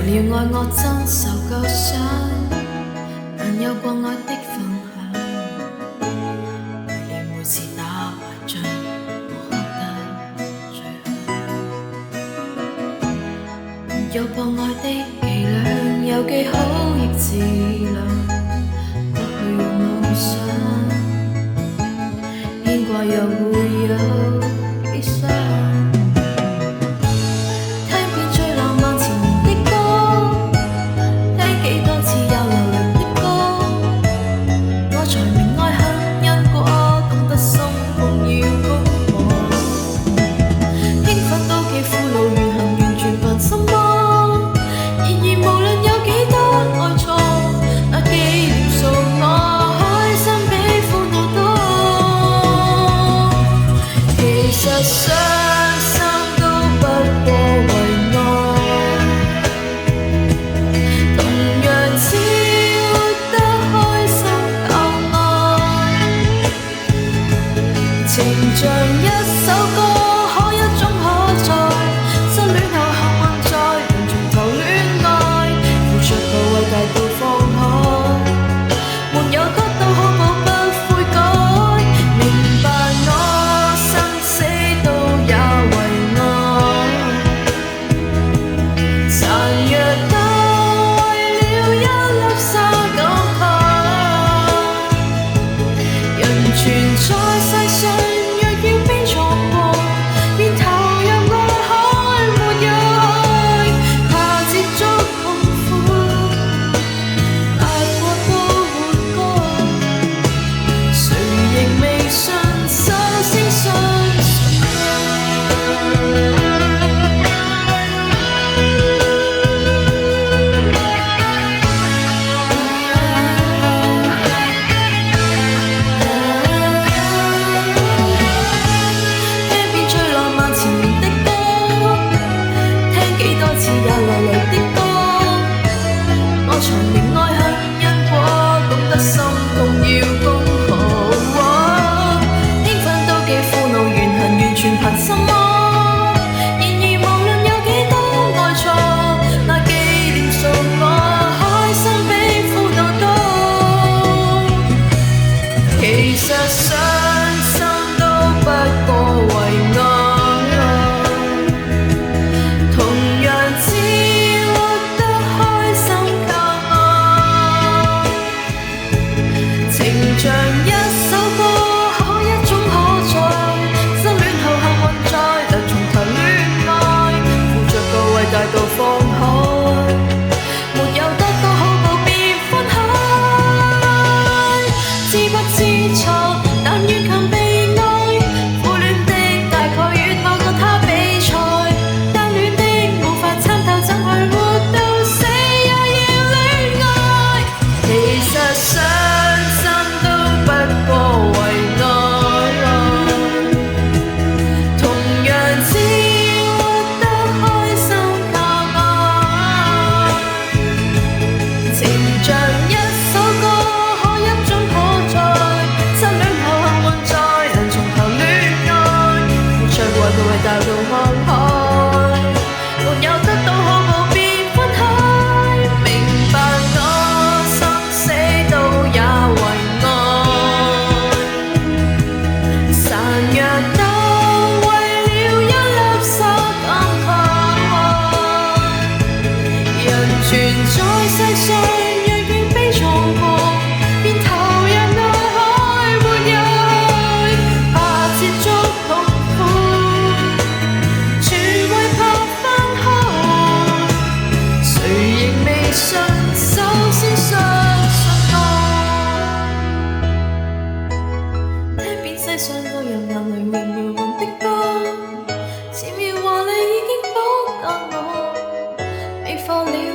了愛我真受夠傷，但有過愛的分享，為了每次打壞仗，我哭得最響。有博愛的伎倆，有記好亦自量，過去用路上，牽掛又會有悲傷。情像一首歌，可一種可再，失戀後幸運再能從頭戀愛，付出個偉大到放開，沒有得到可報不悔改，明白我生死都也為愛，殘弱得為了一粒沙感慨，人存在世上。其實傷心都不過為愛，同樣只活得開心靠愛，情像一首歌，可一種可再，失戀後幸運再能從頭戀愛，付着個偉大到放開，沒有得到好報便分開，知不知錯，但願勤被愛。苦戀的大概與某個他比賽，單戀的無法參透，怎去活到死也要戀愛。其實傷心都不過為愛，同樣只活得開心靠愛，情像一首歌。大到放開，沒有得到可報便分開，明白我生死都也為愛，孱弱得為了一粒沙感慨，人存在世上若願悲壯過，便投入愛海沒有去，怕接觸痛苦。首先相信愛，聽遍世上個人眼淚和搖晃的歌，似妙話你已經補救我，美化了。